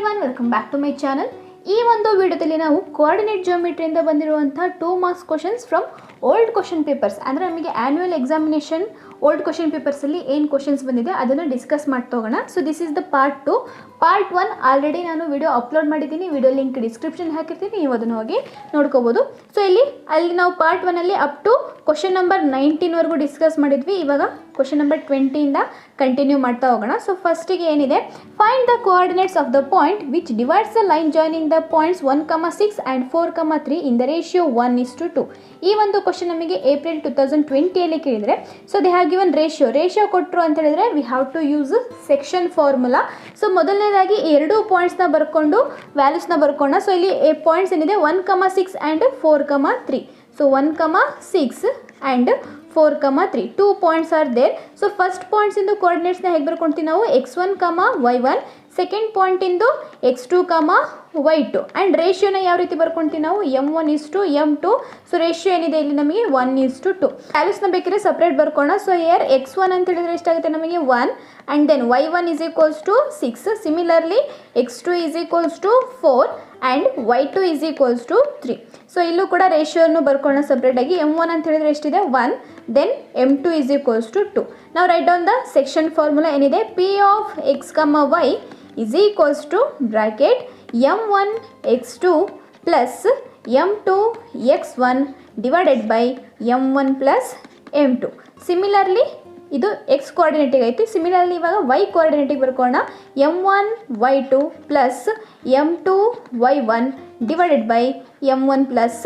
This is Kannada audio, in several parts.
Everyone welcome back to my channel. ಈ ಒಂದು ವಿಡಿಯೋದಲ್ಲಿ ನಾವು ಕೋಆರ್ಡಿನೇಟ್ ಜಿಯೋಮೆಟ್ರಿಯಿಂದ ಬಂದಿರುವಂತಹ 2 marks questions from old question papers ಅಂದರೆ ನಮಗೆ ಆ್ಯನ್ಯುವಲ್ ಎಕ್ಸಾಮಿನೇಷನ್ ಓಲ್ಡ್ ಕ್ವಶನ್ ಪೇಪರ್ಸಲ್ಲಿ ಏನು ಕ್ವಶನ್ಸ್ ಬಂದಿದೆ ಅದನ್ನು ಡಿಸ್ಕಸ್ ಮಾಡ್ತಾ ಹೋಗೋಣ. So this is the part 2. Part 1 already ನಾನು ವಿಡಿಯೋ ಅಪ್ಲೋಡ್ ಮಾಡಿದ್ದೀನಿ, ವಿಡಿಯೋ ಲಿಂಕ್ ಡಿಸ್ಕ್ರಿಪ್ಷನ್ ಹಾಕಿರ್ತೀನಿ, ನೀವು ಅದನ್ನು ಹೋಗಿ ನೋಡ್ಕೋಬೋದು. ಸೊ ಅಲ್ಲಿ ನಾವು ಪಾರ್ಟ್ 1ಅಲ್ಲಿ ಅಪ್ ಟು ಕ್ವಶನ್ ನಂಬರ್ 19ವರೆಗೂ ಡಿಸ್ಕಸ್ ಮಾಡಿದ್ವಿ. ಇವಾಗ ಕ್ವಶನ್ ನಂಬರ್ 20ಇಂದ ಕಂಟಿನ್ಯೂ ಮಾಡ್ತಾ ಹೋಗೋಣ. ಸೊ ಫಸ್ಟಿಗೆ ಏನಿದೆ, find the coordinates of the point which divides the line joining the points 1,6 and 4,3 in the ratio 1:2. ಈ ಒಂದು ಕ್ವಶನ್ ನಮಗೆ ಏಪ್ರಿಲ್ 2020ಯಲ್ಲಿ ಕೇಳಿದರೆ, so they have given ratio ಕೊಟ್ಟರು ಅಂತ ಹೇಳಿದ್ರೆ we have to use section formula. So ಮೊದಲನೇದಾಗಿ ಎರಡು ಪಾಯಿಂಟ್ಸ್ನ ಬರ್ಕೊಂಡು ವ್ಯಾಲ್ಯೂಸ್ನ ಬರ್ಕೋಣ. ಸೊ ಇಲ್ಲಿ ಪಾಯಿಂಟ್ಸ್ ಏನಿದೆ 1,6 and 4,3. So 1,6 and 4,3 2 points are there. So first points ಇಂದು ಕೋಆರ್ಡಿನೇಟ್ಸ್ನ ಹೇಗೆ ಬರ್ಕೊಳ್ತೀವಿ ನಾವು, x1, y1, ಸೆಕೆಂಡ್ ಪಾಯಿಂಟ್ ಇಂದು x2, y2 ಆ್ಯಂಡ್ ರೇಷಿಯೋನ ಯಾವ ರೀತಿ ಬರ್ಕೊಳ್ತೀವಿ ನಾವು, m1:m2. ಸೊ ರೇಷಿಯೋ ಏನಿದೆ ಇಲ್ಲಿ ನಮಗೆ 1:2. ವ್ಯಾಲ್ಯೂಸ್ನ ಬೇಕಿದ್ರೆ ಸಪ್ರೇಟ್ ಬರ್ಕೋಣ. ಸೊ ಇಯರ್ x1 ಅಂತ ಹೇಳಿದ್ರೆ ಎಷ್ಟಾಗುತ್ತೆ ನಮಗೆ 1 and then y1 = 6. Similarly x2 = 4 and y2 = 3. So ಇಲ್ಲೂ ಕೂಡ ರೇಷಿಯೋನು ಬರ್ಕೊಳ್ಳೋಣ ಸಪ್ರೇಟಾಗಿ. m1 ಅಂತ ಹೇಳಿದ್ರೆ ಎಷ್ಟಿದೆ 1, ದೆನ್ m2 = 2. ನಾವು write down the section formula ಏನಿದೆ, p of x, y bracket m1 x2 plus m2 x1 divided by m1 plus m2. Similarly ಇದು ಎಕ್ಸ್ ಕೋಆರ್ಡಿನೇಟಿಗೆ ಐತಿ. ಸಿಮಿಲರ್ಲಿ ಇವಾಗ ವೈ ಕೋಆರ್ಡಿನೇಟಿಗೆ ಬರ್ಕೊಳ್ಳೋಣ, m1 y2 plus m2 y1 divided by m1 plus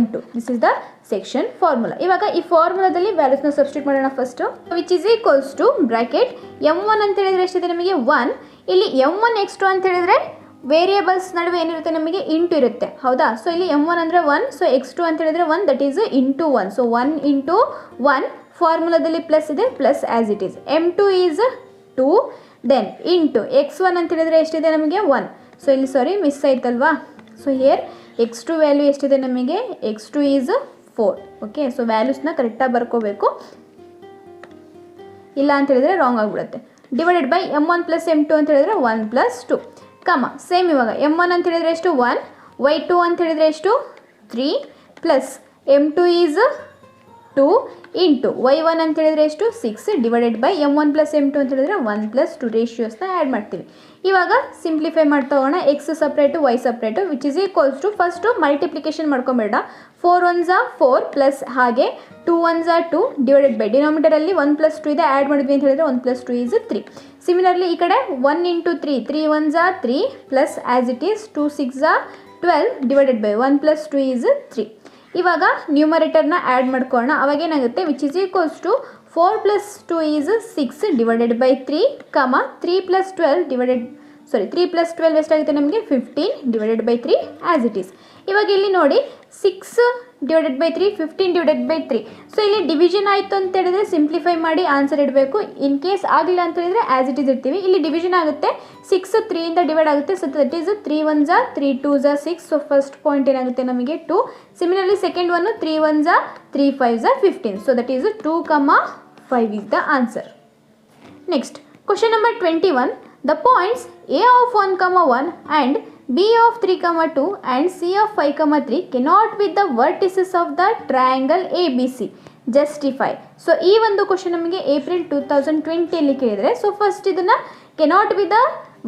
m2. This is the section formula. ಇವಾಗ ಈ ಫಾರ್ಮುಲಾದಲ್ಲಿ ವ್ಯಾಲ್ಯೂಸ್ನ ಸಬ್ಸ್ಟಿಟ್ಯೂಟ್ ಮಾಡೋಣ first. Which is equals to bracket m1 ಅಂತ ಹೇಳಿದ್ರೆ ಎಷ್ಟಿದೆ ನಮಗೆ 1. ಇಲ್ಲಿ m1 x2 ಅಂತ ಹೇಳಿದ್ರೆ ವೇರಿಯೇಬಲ್ಸ್ ನಡುವೆ ಏನಿರುತ್ತೆ ನಮಗೆ ಇಂಟು ಇರುತ್ತೆ, ಹೌದಾ. ಸೊ ಇಲ್ಲಿ m1 ಅಂದರೆ 1, ಸೊ x2 ಅಂತ ಹೇಳಿದ್ರೆ 1, that is into 1. So 1 into 1 ಫಾರ್ಮುಲಾದಲ್ಲಿ ಪ್ಲಸ್ ಇದೆ, plus as it is. m2 is 2, then into x1 ಅಂತ ಹೇಳಿದ್ರೆ ಎಷ್ಟಿದೆ ನಮಗೆ 1. ಸೊ ಇಲ್ಲಿ ಸಾರಿ ಮಿಸ್ ಆಯ್ತಲ್ವಾ. ಸೊ ಹಿಯರ್ x2 ವ್ಯಾಲ್ಯೂ ಎಷ್ಟಿದೆ ನಮಗೆ, x2 ಈಸ್ 4. ಓಕೆ, ಸೊ ವ್ಯಾಲ್ಯೂಸ್ನ ಕರೆಕ್ಟಾಗಿ ಬರ್ಕೋಬೇಕು, ಇಲ್ಲ ಅಂತ ಹೇಳಿದ್ರೆ ರಾಂಗ್ ಆಗಿಬಿಡುತ್ತೆ. Divided by m1 plus m2 ಅಂತ ಹೇಳಿದ್ರೆ 1 ಪ್ಲಸ್ 2 ಸೇಮ್. ಇವಾಗ m1 ಅಂತ ಹೇಳಿದ್ರೆ ಎಷ್ಟು 1, y2 ಅಂತ ಹೇಳಿದ್ರೆ ಎಷ್ಟು 3 plus m2 is 2 into y1 ಅಂತ ಹೇಳಿದ್ರೆ ಎಷ್ಟು 6 divided by m1 plus m2 ಅಂತ ಹೇಳಿದ್ರೆ 1 ಪ್ಲಸ್ 2. ರೇಷಿಯೋಸ್ನ ಆ್ಯಡ್ ಮಾಡ್ತೀವಿ. ಇವಾಗ ಸಿಂಪ್ಲಿಫೈ ಮಾಡ್ತಾ ಹೋಗೋಣ. X separate Y separate which is equals to first multiplication ಮಾಡ್ಕೊಂಬೇಡ. 4 1s 4 ಪ್ಲಸ್ ಹಾಗೆ 2 1s 2 ಡಿವೈಡೆಡ್ ಬೈ ಡಿನಾಮಿನೇಟರಲ್ಲಿ 1 ಪ್ಲಸ್ 2 ಇದೆ, ಆ್ಯಡ್ ಮಾಡಿದ್ವಿ ಅಂತ ಹೇಳಿದ್ರೆ 1 ಪ್ಲಸ್ 2 ಈಸ್ 3. ಸಿಮಿಲರ್ಲಿ ಈ ಕಡೆ 1 into 3, 3 1s 3 plus as it is 2 6 12 divided by 1 plus 2 is 3. ಇವಾಗ ನ್ಯೂಮರೇಟರ್ನ ಆ್ಯಡ್ ಮಾಡ್ಕೊಳ್ಳೋಣ. ಅವಾಗೇನಾಗುತ್ತೆ, which is equals to 4 plus 2 is 6 divided by 3, 3 plus 12 ಎಷ್ಟಾಗುತ್ತೆ ನಮಗೆ 15 divided by 3 as it is. ಇವಾಗ ಇಲ್ಲಿ ನೋಡಿ 6 divided by 3, 15 divided by 3. So ಇಲ್ಲಿ ಡಿವಿಷನ್ ಆಯಿತು ಅಂತ ಹೇಳಿದ್ರೆ ಸಿಂಪ್ಲಿಫೈ ಮಾಡಿ ಆನ್ಸರ್ ಇಡಬೇಕು. ಇನ್ ಕೇಸ್ ಆಗಲಿಲ್ಲ ಅಂತ ಹೇಳಿದ್ರೆ ಆ್ಯಸ್ ಇಟ್ ಈಸ್ ಇರ್ತೀವಿ. ಇಲ್ಲಿ ಡಿವಿಷನ್ ಆಗುತ್ತೆ, 6 3ಇಂದ ಡಿವೈಡ್ ಆಗುತ್ತೆ. So that is 3 1s 3 2s 6. So first point ಏನಾಗುತ್ತೆ ನಮಗೆ 2. Similarly second one 3 1s 3 5s 15. So that is 2, 5 is the answer. Next, question number 21. The points A of 1, 1 and B of 3, 2 and C of 5, 3 cannot be the vertices of the triangle ABC. Justify. So ಈ ಒಂದು ಕ್ವಶನ್ ನಮಗೆ ಏಪ್ರಿಲ್ 2020ಯಲ್ಲಿ ಕೇಳಿದರೆ, ಸೊ ಫಸ್ಟ್ ಇದನ್ನು cannot be the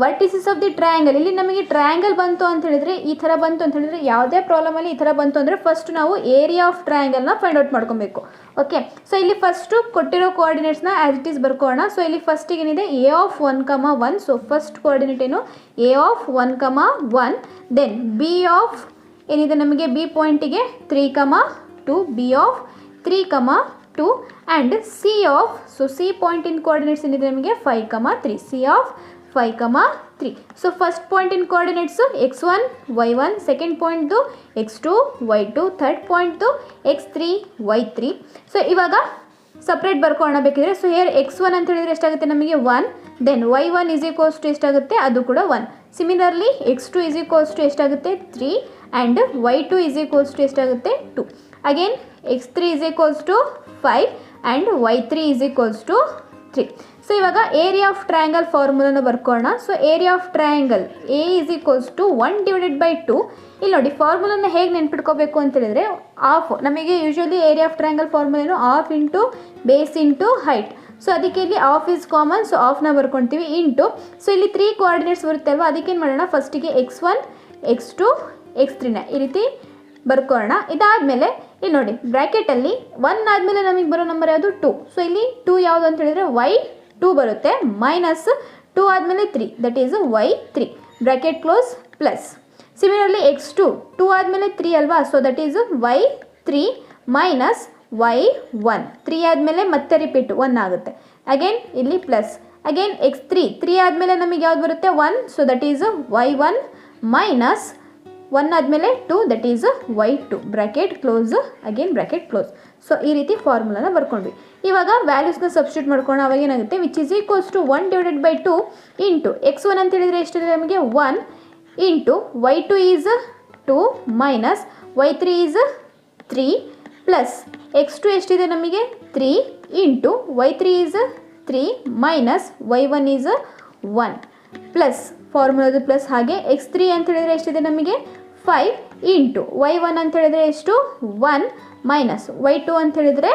vertices of the triangle. ಇಲ್ಲಿ ನಮಗೆ ಟ್ರಯಾಂಗಲ್ ಬಂತು ಅಂತ ಹೇಳಿದ್ರೆ, ಈ ಥರ ಬಂತು ಅಂತ ಹೇಳಿದ್ರೆ, ಯಾವುದೇ ಪ್ರಾಬ್ಲಮಲ್ಲಿ ಈ ಥರ ಬಂತು ಅಂದರೆ ಫಸ್ಟ್ ನಾವು ಏರಿಯಾ ಆಫ್ ಟ್ರಯಾಂಗಲ್ನ ಫೈಂಡ್ ಔಟ್ ಮಾಡ್ಕೊಬೇಕು. ಓಕೆ, ಸೊ ಇಲ್ಲಿ ಫಸ್ಟು ಕೊಟ್ಟಿರೋ ಕೋಆರ್ಡಿನೇಟ್ಸ್ನ ಆ್ಯಸ್ ಇಟ್ ಈಸ್ ಬರ್ಕೋಣ. ಸೊ ಇಲ್ಲಿ ಫಸ್ಟಿಗೆ ಏನಿದೆ A of 1, 1. So first coordinate ಏನು A of 1, 1. Then B of ಏನಿದೆ ನಮಗೆ B ಪಾಯಿಂಟಿಗೆ 3, 2, B of 3, 2 and C of, so C ಪಾಯಿಂಟಿನ ಕೋಆರ್ಡಿನೇಟ್ಸ್ ಏನಿದೆ ನಮಗೆ 5, 3. C of 5, 3. So first point in coordinates x1 y1, second ಪಾಯಿಂಟ್ದು x2 y2, ಥರ್ಡ್ ಪಾಯಿಂಟ್ದು x3 y3. ಸೊ ಇವಾಗ ಸಪ್ರೇಟ್ ಬರ್ಕೊಳ್ಳೋಣ ಬೇಕಿದ್ರೆ. ಸೊ ಹಿಯರ್ x1 ಅಂತ ಹೇಳಿದ್ರೆ ಎಷ್ಟಾಗುತ್ತೆ ನಮಗೆ 1, then y1 is equals to ಎಷ್ಟಾಗುತ್ತೆ, ಅದು ಕೂಡ 1. Similarly x2 is equals to ಎಷ್ಟಾಗುತ್ತೆ 3 and y2 is equals to ಎಷ್ಟಾಗುತ್ತೆ 2. Again x3 is equals to 5 and y3 is equals to 3. So ಇವಾಗ ಏರಿಯಾ ಆಫ್ ಟ್ರಯಾಂಗಲ್ ಫಾರ್ಮುಲಾನ ಬರ್ಕೊಳ್ಳೋಣ. So area of triangle A is equals to 1/2. ಇಲ್ಲಿ ನೋಡಿ ಫಾರ್ಮುಲಾನ ಹೇಗೆ ನೆನ್ಪಿಟ್ಕೋಬೇಕು ಅಂತ ಹೇಳಿದ್ರೆ ಆಫ್, ನಮಗೆ ಯೂಶ್ವಲಿ ಏರಿಯಾ ಆಫ್ ಟ್ರಯಾಂಗಲ್ ಫಾರ್ಮುಲೇನು half into base into height. So ಅದಕ್ಕೆ ಇಲ್ಲಿ ಆಫ್ ಇಸ್ ಕಾಮನ್, ಸೊ ಆಫ್ನ ಬರ್ಕೊಳ್ತೀವಿ ಇಂಟು. ಸೊ ಇಲ್ಲಿ 3 ಕೋಆರ್ಡಿನೇಟ್ಸ್ ಬರುತ್ತೆ ಅಲ್ವಾ, ಅದಕ್ಕೇನು ಮಾಡೋಣ, ಫಸ್ಟಿಗೆ x1 x2 x3ನ ಈ ರೀತಿ ಬರ್ಕೊಳ್ಳೋಣ. ಇದಾದಮೇಲೆ ಇಲ್ಲಿ ನೋಡಿ ಬ್ರ್ಯಾಕೆಟಲ್ಲಿ 1 ಆದಮೇಲೆ ನಮಗೆ ಬರೋ ನಂಬರ್ ಯಾವುದು 2. ಸೊ ಇಲ್ಲಿ 2 ಯಾವುದು ಅಂತ ಹೇಳಿದ್ರೆ y2 ಬರುತ್ತೆ, ಮೈನಸ್ 2 ಆದಮೇಲೆ 3 that is y3 bracket close plus. Similarly x2 2 ಆದಮೇಲೆ 3 ಅಲ್ವಾ, so that is y3 minus y1 3 ಆದಮೇಲೆ ಮತ್ತೆ ರಿಪೀಟ್ 1 ಆಗುತ್ತೆ. ಅಗೇನ್ ಇಲ್ಲಿ ಪ್ಲಸ್, ಅಗೇನ್ x3 3 ಆದಮೇಲೆ ನಮಗೆ ಯಾವ್ದು ಬರುತ್ತೆ 1, so that is y1 minus 1 ಆದಮೇಲೆ 2 that is y2 bracket close, again bracket close. So ಈ ರೀತಿ ಫಾರ್ಮುಲಾನ ಬರ್ಕೊಂಡ್ವಿ. ಇವಾಗ ವ್ಯಾಲ್ಯೂಸ್ನ ಸಬ್ಸ್ಟಿಟ್ಯೂಟ್ ಮಾಡ್ಕೊಂಡು ಅವಾಗ ಏನಾಗುತ್ತೆ, which is equals to 1/2 into x1 ಅಂತ ಹೇಳಿದರೆ ಎಷ್ಟಿದೆ ನಮಗೆ 1 into y2 is 2 minus y3 is 3 plus x2 ಎಷ್ಟಿದೆ ನಮಗೆ 3 into y3 is 3 minus y1 is 1 plus ಫಾರ್ಮುಲಾದ ಪ್ಲಸ್. ಹಾಗೆ x3 ಅಂತ ಹೇಳಿದರೆ ಎಷ್ಟಿದೆ ನಮಗೆ 5 ಇಂಟು y1 ಅಂತ ಹೇಳಿದರೆ ಎಷ್ಟು 1 ಮೈನಸ್ y2 ಅಂತ ಹೇಳಿದರೆ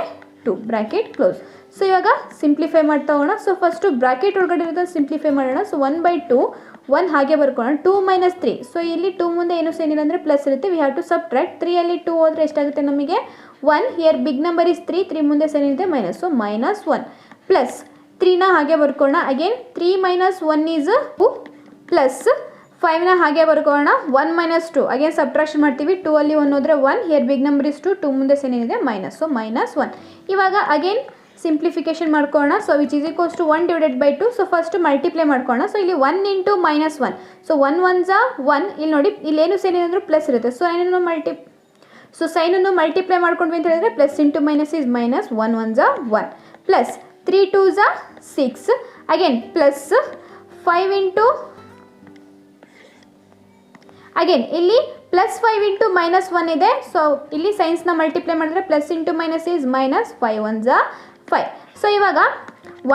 2 ಬ್ರ್ಯಾಕೆಟ್ ಕ್ಲೋಸ್. ಸೊ ಇವಾಗ ಸಿಂಪ್ಲಿಫೈ ಮಾಡ್ತಾ ಹೋಗೋಣ. ಸೊ ಫಸ್ಟು ಬ್ರ್ಯಾಕೆಟ್ ಒಳಗಡೆ ಇರೋದನ್ನು ಸಿಂಪ್ಲಿಫೈ ಮಾಡೋಣ. ಸೊ 1/2 1 ಹಾಗೆ ಬರ್ಕೊಳ್ಳೋಣ, 2 ಮೈನಸ್ 3. ಸೊ ಇಲ್ಲಿ 2 ಮುಂದೆ ಏನು ಏನಿಲ್ಲ ಅಂದರೆ ಪ್ಲಸ್ ಇರುತ್ತೆ, ವಿ ಹ್ಯಾವ್ ಟು ಸಬ್ಟ್ರಾಕ್ಟ್. 3ಅಲ್ಲಿ 2 ಹೋದರೆ ಎಷ್ಟಾಗುತ್ತೆ ನಮಗೆ 1. ಹಿಯರ್ ಬಿಗ್ ನಂಬರ್ ಇಸ್ 3 ಮುಂದೆ ಏನಿದೆ ಮೈನಸ್, ಸೊ ಮೈನಸ್ 1 ಪ್ಲಸ್ 3ನ ಹಾಗೆ ಬರ್ಕೊಳ್ಳೋಣ. ಅಗೇನ್ 3 ಮೈನಸ್ 1 ಈಸ್ 2 ಪ್ಲಸ್ 5ನ ಹಾಗೆ ಬರ್ಕೊಳ್ಳೋಣ 1 ಮೈನಸ್ 2. ಅಗೇನ್ ಸಬ್ಟ್ರಾಕ್ಷನ್ ಮಾಡ್ತೀವಿ, 2 ಅಲ್ಲಿ 1 ಹೋದರೆ 1, ಹಿಯರ್ ಬಿಗ್ ನಂಬರ್ ಇಸ್ 2 ಮುಂದೆ ಏನಿದೆ ಮೈನಸ್, ಸೊ ಮೈನಸ್ 1. ಇವಾಗ ಅಗೇನ್ ಸಿಂಪ್ಲಿಫಿಕೇಶನ್ ಮಾಡ್ಕೊಳ್ಳೋಣ. So which is equals to 1/2. So first multiply ಮಾಡ್ಕೊಳ್ಳೋಣ. ಸೊ ಇಲ್ಲಿ 1 ಇಂಟು ಮೈನಸ್ 1, ಸೊ 1 1 1. ಇಲ್ಲಿ ನೋಡಿ ಇಲ್ಲೇನು ಸೇರಿ ಅಂದರೆ ಪ್ಲಸ್ ಇರುತ್ತೆ, ಸೊ ಸೈನನ್ನು ಮಲ್ಟಿಪ್ಲೈ ಮಾಡ್ಕೊಂಡ್ವಿ ಅಂತ ಹೇಳಿದ್ರೆ plus into minus is minus, 1 1 1 plus 3 2 6. Again plus 5 into, again ಇಲ್ಲಿ ಪ್ಲಸ್ 5 ಇಂಟು ಮೈನಸ್ 1 ಇದೆ. ಸೊ ಇಲ್ಲಿ ಸೈನ್ಸ್ನ ಮಲ್ಟಿಪ್ಲೈ ಮಾಡಿದ್ರೆ plus into minus is minus, 5 1 5. So ಇವಾಗ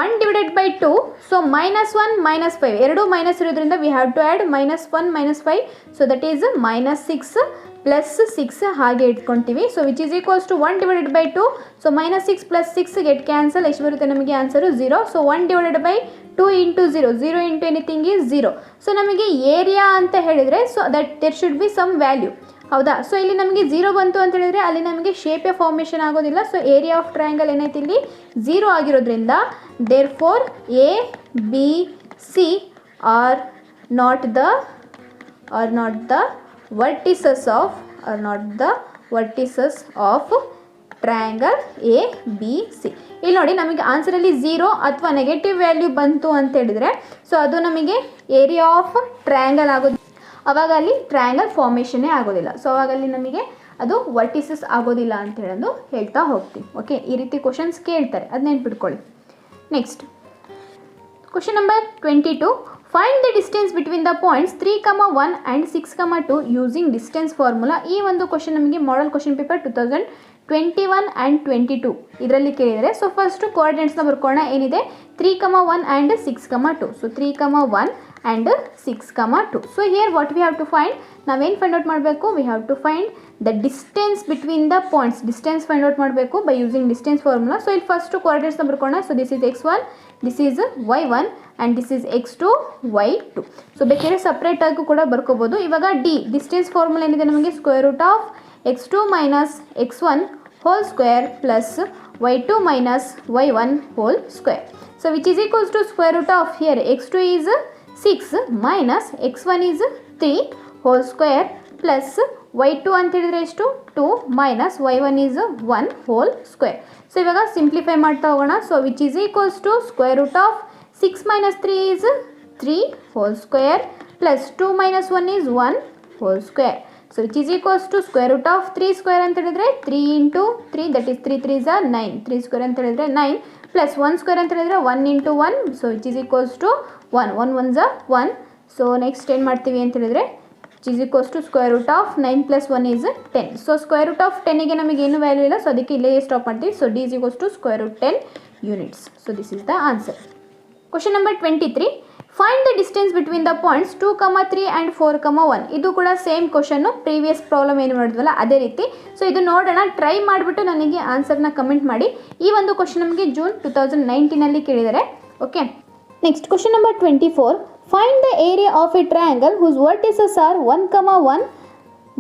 1/2, ಸೊ ಮೈನಸ್ 1 ಮೈನಸ್ 5 ಎರಡೂ ಮೈನಸ್ ಇರೋದ್ರಿಂದ we have to add minus 1 minus 5, so that is minus 6 plus 6 ಹಾಗೆ ಇಟ್ಕೊತೀವಿ. So which is equals to 1/2. So minus 6 plus 6 get cancel, ಎಷ್ಟು ಬರುತ್ತೆ ನಮಗೆ answer 0. So 1/2 into 0 into anything is 0. So ನಮಗೆ ಏರಿಯಾ ಅಂತ ಹೇಳಿದರೆ so that there should be some value, ಹೌದಾ. ಸೊ ಇಲ್ಲಿ ನಮಗೆ 0 ಬಂತು ಅಂತ ಹೇಳಿದರೆ ಅಲ್ಲಿ ನಮಗೆ ಶೇಪೇ ಫಾರ್ಮೇಷನ್ ಆಗೋದಿಲ್ಲ. ಸೊ ಏರಿಯಾ ಆಫ್ ಟ್ರಯಾಂಗಲ್ ಏನೈತಿ ಇಲ್ಲಿ 0 ಆಗಿರೋದ್ರಿಂದ therefore A B C are not the vertices of triangle A B C. ಇಲ್ಲಿ ನೋಡಿ ನಮಗೆ ಆನ್ಸರಲ್ಲಿ 0 ಅಥವಾ ನೆಗೆಟಿವ್ ವ್ಯಾಲ್ಯೂ ಬಂತು ಅಂತ ಹೇಳಿದರೆ ಸೊ ಅದು ನಮಗೆ ಏರಿಯಾ ಆಫ್ ಟ್ರಯಾಂಗಲ್ ಆಗೋದು, ಅವಾಗ ಅಲ್ಲಿ ಟ್ರಯಾಂಗಲ್ ಫಾರ್ಮೇಷನ್ನೇ ಆಗೋದಿಲ್ಲ. ಸೊ ಅವಾಗಲ್ಲಿ ನಮಗೆ ಅದು ವರ್ಟಿಸಸ್ ಆಗೋದಿಲ್ಲ ಅಂತ ಹೇಳೋದು ಹೇಳ್ತಾ ಹೋಗ್ತೀವಿ. ಓಕೆ, ಈ ರೀತಿ ಕ್ವಶನ್ಸ್ ಕೇಳ್ತಾರೆ, ಅದು ನೆನ್ಪಿಟ್ಕೊಳ್ಳಿ. Next question number 22. Find the distance between the points 3,1 and 6,2 using distance formula. ಈ ಒಂದು ಕ್ವಶನ್ ನಮಗೆ ಮಾಡೆಲ್ ಕ್ವಶನ್ ಪೇಪರ್ 2021 ಆ್ಯಂಡ್ 22 ಇದರಲ್ಲಿ ಕೇಳಿದರೆ. ಸೊ ಫಸ್ಟು ಕೋಆರ್ಡಿನೇಟ್ಸ್ನ ಬರ್ಕೊಳ್ಳೋಣ. ಏನಿದೆ 3,1 and 6,2. So 3,1 and 6,2. So here what we have to find, ನಾವೇನು ಫೈಂಡ್ ಔಟ್ ಮಾಡಬೇಕು, we have to find the distance between the points. Distance find out ಮಾಡಬೇಕು by using distance formula. So ಇಲ್ಲಿ ಫಸ್ಟು ಕೋಆರ್ಡಿನೇಟ್ಸ್ನ ಬರ್ಕೊಳ್ಳೋಣ. So this is x1, this is y1 and this is x2 y2. So ಬೇಕಾದ್ರೆ ಸಪ್ರೇಟಾಗೂ ಕೂಡ ಬರ್ಕೋಬೋದು. ಇವಾಗ ಡಿಸ್ಟೆನ್ಸ್ ಫಾರ್ಮುಲಾ ಏನಿದೆ ನಮಗೆ square root of x2 minus x1 whole square plus y2 minus y1 whole square. So which is equals to square root of here x2 is 6 minus x1 is 3 whole square plus y2 ಅಂತ ಹೇಳಿದರೆ ಎಷ್ಟು 2 minus y1 is 1 whole square. So ಇವಾಗ ಸಿಂಪ್ಲಿಫೈ ಮಾಡ್ತಾ ಹೋಗೋಣ. So which is equals to square root of 6 minus 3 is 3 whole square plus 2 minus 1 is 1 whole square. So which is equals to square root of 3 square ಅಂತ ಹೇಳಿದ್ರೆ 3 ಇಂಟು 3 ದಟ್ ಈಸ್ 3 3 ಝ 9. 3 ಸ್ಕ್ವೇರ್ ಅಂತ ಹೇಳಿದ್ರೆ 9 ಪ್ಲಸ್ 1 ಸ್ಕ್ವೇರ್ ಅಂತ ಹೇಳಿದ್ರೆ 1 into 1. So which is equals to 1 1 1 ಝ 1. ಸೊ ನೆಕ್ಸ್ಟ್ ಏನು ಮಾಡ್ತೀವಿ ಅಂತ ಹೇಳಿದ್ರೆ which is equals to square root of 9 plus 1 is 10. So square root of 10 ಗೆ ನಮಗೆ ಏನು ವ್ಯಾಲ್ಯೂ ಇಲ್ಲ, ಸೊ ಅದಕ್ಕೆ ಇಲ್ಲೇ ಸ್ಟಾಪ್ ಮಾಡ್ತೀವಿ. So d is equals to square root 10 units. So this is the answer. Question number 23, find the distance between the points 2, 3 and 4, 1. ಇದು ಕೂಡ ಸೇಮ್ ಕ್ವಶನ್ನು, ಪ್ರೀವಿಯಸ್ ಪ್ರಾಬ್ಲಮ್ ಏನು ಮಾಡಿದ್ವಲ್ಲ ಅದೇ ರೀತಿ. ಸೊ ಇದು ನೋಡೋಣ, ಟ್ರೈ ಮಾಡಿಬಿಟ್ಟು ನನಗೆ ಆನ್ಸರ್ನ ಕಮೆಂಟ್ ಮಾಡಿ. ಈ ಒಂದು ಕ್ವಶನ್ ನಮಗೆ ಜೂನ್ 2019 ಕೇಳಿದ್ದಾರೆ. Okay, next question number 24, find the area of a triangle whose vertices are 1, 1,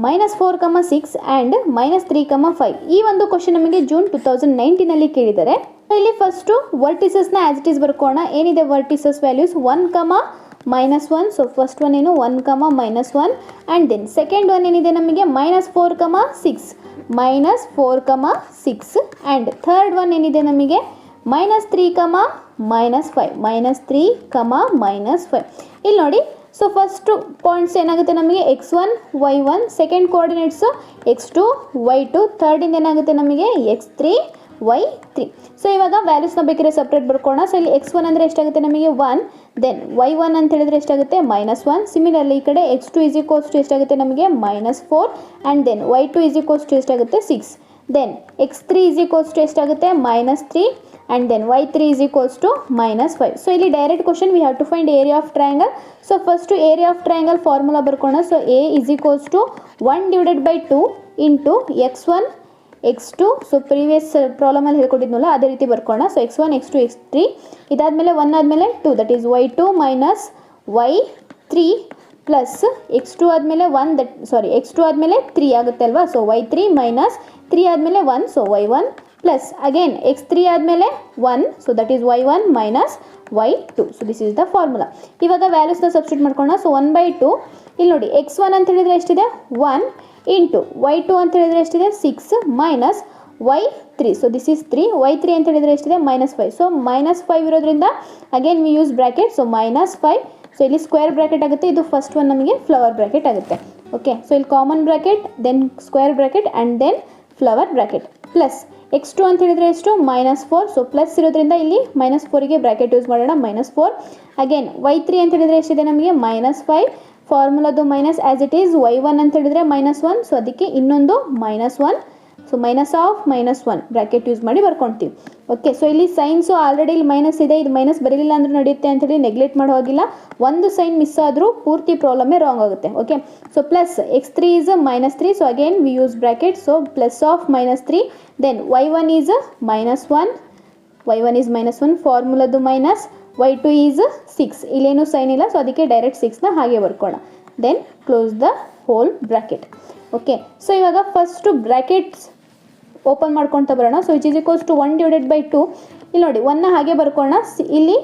-4, 6 and -3, 5. ಈ ಒಂದು ಕ್ವಶನ್ ನಮಗೆ ಜೂನ್ 2019 ಕೇಳಿದ್ದಾರೆ. ಇಲ್ಲಿ ಫಸ್ಟು ವರ್ಟಿಸಸ್ನ ಆ್ಯಸ್ ಇಟ್ ಈಸ್ ಬರ್ಕೋಣ. ಏನಿದೆ vertices values 1, -1. So first one ಏನು 1, -1 ಆ್ಯಂಡ್ ದೆನ್ ಸೆಕೆಂಡ್ ಒನ್ ಏನಿದೆ ನಮಗೆ -4, 6, -4, 6 ಆ್ಯಂಡ್ ಥರ್ಡ್ ಒನ್ ಏನಿದೆ ನಮಗೆ -3, -5, -3, ಇಲ್ಲಿ ನೋಡಿ. ಸೊ ಫಸ್ಟು ಪಾಯಿಂಟ್ಸ್ ಏನಾಗುತ್ತೆ ನಮಗೆ x1, y1, second ಕೋಆರ್ಡಿನೇಟ್ಸು x2, y2, ಥರ್ಡಿಂದ ಏನಾಗುತ್ತೆ ನಮಗೆ x3, y3. ಸೊ ಇವಾಗ ವ್ಯಾಲ್ಯೂಸ್ನ ಬೇಕಿದ್ರೆ ಸಪ್ರೇಟ್ ಬರ್ಕೋಣ. ಸೊ ಇಲ್ಲಿ x1 ಅಂದರೆ ಎಷ್ಟಾಗುತ್ತೆ ನಮಗೆ 1, ದೆನ್ y1 ಅಂತ ಹೇಳಿದ್ರೆ ಎಷ್ಟಾಗುತ್ತೆ -1. ಸಿಮಿಲರ್ಲಿ ಈ ಕಡೆ x2 ಎಷ್ಟಾಗುತ್ತೆ ನಮಗೆ -4 ಆ್ಯಂಡ್ ದೆನ್ y2 ಎಷ್ಟಾಗುತ್ತೆ 6. ದೆನ್ x3 ಎಷ್ಟಾಗುತ್ತೆ -3 and then y3 -5. So ಇಲ್ಲಿ direct question we have to find area of triangle. So first area of triangle formula ಬರ್ಕೋಣ. So a = 1/2 into x1 x2. So previous ಪ್ರಾಬ್ಲಮಲ್ಲಿ ಹೇಳ್ಕೊಟ್ಟಿದ್ನಲ್ಲ ಅದೇ ರೀತಿ ಬರ್ಕೋಣ. ಸೊ x1 x2 x3 ಇದಾದಮೇಲೆ 1 ಆದಮೇಲೆ 2 that is y2 y3 plus x2 ಆದಮೇಲೆ x2 ಆದಮೇಲೆ 3 ಆಗುತ್ತೆ ಅಲ್ವಾ. ಸೊ y3 -3 ಆದಮೇಲೆ 1, so y1 plus again x3 ಆದಮೇಲೆ 1, so that is y1 y2. So this is the formula. ಇವಾಗ ವ್ಯಾಲ್ಯೂಸ್ನ ಸಬ್ಸ್ಟಿಟ್ಯೂಟ್ ಮಾಡ್ಕೊಳ್ಳೋಣ. ಸೊ 1/2 ಇಲ್ಲಿ ನೋಡಿ x1 ಅಂತ ಹೇಳಿದ್ರೆ ಎಷ್ಟಿದೆ 1 ಇಂಟು y2 ಅಂತ ಹೇಳಿದ್ರೆ ಎಷ್ಟಿದೆ 6 minus y3. So this is 3. y3 ಅಂತ ಹೇಳಿದ್ರೆ ಎಷ್ಟಿದೆ -5. ಸೊ -5 ಇರೋದ್ರಿಂದ again we use bracket. So -5. So ಇಲ್ಲಿ ಸ್ಕ್ವೇರ್ ಬ್ರ್ಯಾಕೆಟ್ ಆಗುತ್ತೆ. ಇದು ಫಸ್ಟ್ ಒನ್ ನಮಗೆ ಫ್ಲವರ್ ಬ್ರ್ಯಾಕೆಟ್ ಆಗುತ್ತೆ. ಓಕೆ, ಸೊ ಇಲ್ಲಿ common bracket, then square bracket and then flower bracket plus x2 ಅಂತ ಹೇಳಿದ್ರೆ ಎಷ್ಟು -4. ಸೊ ಪ್ಲಸ್ ಇರೋದ್ರಿಂದ ಇಲ್ಲಿ -4ಗೆ ಬ್ರ್ಯಾಕೆಟ್ ಯೂಸ್ ಮಾಡೋಣ, -4. ಅಗೇನ್ y3 ಅಂತ ಹೇಳಿದ್ರೆ ಎಷ್ಟಿದೆ ನಮಗೆ -5. ಫಾರ್ಮುಲಾದು minus as it is. y1 ಅಂತ ಹೇಳಿದ್ರೆ -1. ಸೊ ಅದಕ್ಕೆ ಇನ್ನೊಂದು -1. ಸೊ -1 ಬ್ರ್ಯಾಕೆಟ್ ಯೂಸ್ ಮಾಡಿ ಬರ್ಕೊಳ್ತೀವಿ. ಓಕೆ, ಸೊ ಇಲ್ಲಿ ಸೈನ್ಸು ಆಲ್ರೆಡಿ ಇಲ್ಲಿ ಮೈನಸ್ ಇದೆ. ಇದು ಮೈನಸ್ ಬರಲಿಲ್ಲ ಅಂದ್ರೂ ನಡೆಯುತ್ತೆ ಅಂತೇಳಿ ನೆಗ್ಲೆಕ್ಟ್ ಮಾಡೋ ಹಾಗಿಲ್ಲ. ಒಂದು ಸೈನ್ ಮಿಸ್ ಆದರೂ ಪೂರ್ತಿ ಪ್ರಾಬ್ಲಮೇ ರಾಂಗ್ ಆಗುತ್ತೆ. Okay, so plus x3 is -3. So again we use bracket. So plus of -3. Then y1 is -1. ಫಾರ್ಮುಲಾದು ಮೈನಸ್ y2 is 6. ಇಲ್ಲೇನು ಸೈನ್ ಇಲ್ಲ, ಸೊ ಅದಕ್ಕೆ ಡೈರೆಕ್ಟ್ 6ನ ಹಾಗೆ ಬರ್ಕೋಣ. Then close the whole bracket. Okay, so ಇವಾಗ ಫಸ್ಟು ಬ್ರ್ಯಾಕೆಟ್ಸ್ ಓಪನ್ ಮಾಡ್ಕೊಳ್ತಾ ಬರೋಣ. So it is equals to 1/2. ಇಲ್ಲಿ ನೋಡಿ 1ನ ಹಾಗೆ ಬರ್ಕೋಣ. ಇಲ್ಲಿ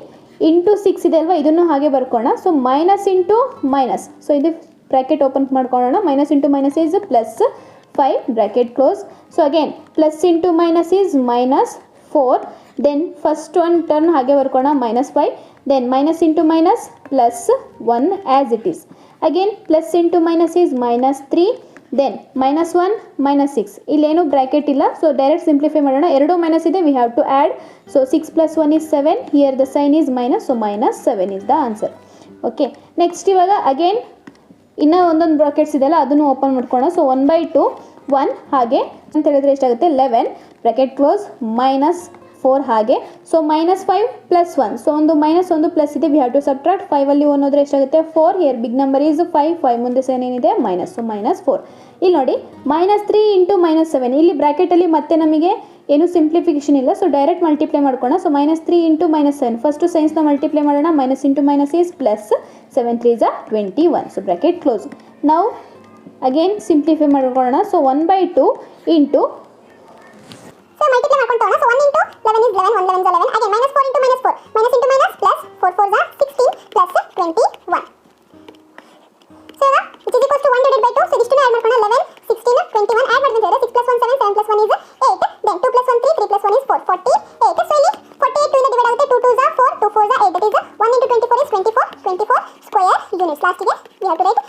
ಇಂಟು 6 ಇದೆ ಅಲ್ವಾ, ಇದನ್ನು ಹಾಗೆ ಬರ್ಕೋಣ. So minus into minus. So ಇದು ಬ್ರ್ಯಾಕೆಟ್ ಓಪನ್ ಮಾಡ್ಕೊಳ್ಳೋಣ. Minus into minus is +5 bracket close. So again plus into minus is -4. Then first one term ಹಾಗೆ ಬರ್ಕೋಣ -5. Then minus into minus +1 as it is. Again plus into minus is -3. Then -1 -6. ಇಲ್ಲೇನು ಬ್ರ್ಯಾಕೆಟ್ ಇಲ್ಲ. ಸೊ ಡೈರೆಕ್ಟ್ ಸಿಂಪ್ಲಿಫೈ ಮಾಡೋಣ. ಎರಡು ಮೈನಸ್ ಇದೆ, we have to add. So 6 + 1 is 7. Here the sign is minus. So -7 is the answer. Okay, next ಇವಾಗ ಅಗೇನ್ ಇನ್ನೂ ಒಂದೊಂದು ಬ್ರಾಕೆಟ್ಸ್ ಇದೆಯಲ್ಲ ಅದನ್ನು ಓಪನ್ ಮಾಡ್ಕೊಳ್ಳೋಣ. ಸೊ 1/2 1 ಹಾಗೆ ಅಂತ ಹೇಳಿದ್ರೆ ಎಷ್ಟಾಗುತ್ತೆ 11 ಬ್ರ್ಯಾಕೆಟ್ ಕ್ಲೋಸ್ -4 ಹಾಗೆ. ಸೊ -5 + 1. ಸೊ ಒಂದು ಮೈನಸ್ ಒಂದು ಪ್ಲಸ್ ಇದೆ, ವಿ ಹ್ಯಾವ್ ಟು ಸಬ್ಟ್ರಾಕ್ಟ್. 5ಅಲ್ಲಿ 1 ಹೋದರೆ ಎಷ್ಟಾಗುತ್ತೆ 4. ಹಿಯರ್ ಬಿಗ್ ನಂಬರ್ ಈಸ್ 5 ಮುಂದೆ ಸೈನ್ ಏನಿದೆ ಮೈನಸ್. ಸೊ -4. ಇಲ್ಲಿ ನೋಡಿ -3 ಇಂಟು -7. ಇಲ್ಲಿ ಬ್ರ್ಯಾಕೆಟಲ್ಲಿ ಮತ್ತೆ ನಮಗೆ ಏನು ಸಿಂಪ್ಲಿಫಿಕೇಶನ್ ಇಲ್ಲ. ಸೊ ಡೈರೆಕ್ಟ್ ಮಲ್ಟಿಪ್ಲೈ ಮಾಡ್ಕೋಣ. So -3 into -7. ಫಸ್ಟು ಸೈನ್ಸ್ನ ಮಲ್ಟಿಪ್ಲೈ ಮಾಡೋಣ. Minus into minus is plus. 7 3 is 21. So bracket close. ನಾವು ಅಗೇನ್ ಸಿಂಪ್ಲಿಫೈ ಮಾಡ್ಕೊಳ್ಳೋಣ. ಸೊ 1/2 ಇಂಟು ಮಲ್ಟಿಪ್ಲೈ ಮಾಡ್ಕೊಂತೋಣ. So 1 into 11 is 11, 1 11 is 11. Again -4 into -4, minus into minus plus 4 4 is 16 plus 21. So which is equals to 1/2. So ಇಷ್ಟನ್ನು ಆಡ್ ಮಾಡ್ಕೊಳ್ಳೋಣ. 11 16 21 ಆಡ್ ಮಾಡಿದ್ರೆ 6 + 1 7, 7 + 1 is 8. Then 2 + 1 3, 3 + 1 is 4, 48. So ಇಲ್ಲಿ 48 2 ಇಂದ ಡಿವೈಡ್ ಆಗುತ್ತೆ. 2 2 is 4, 2 4 is 8. That is 1 into 24 is 24 square units. Last ಗೆ we have to write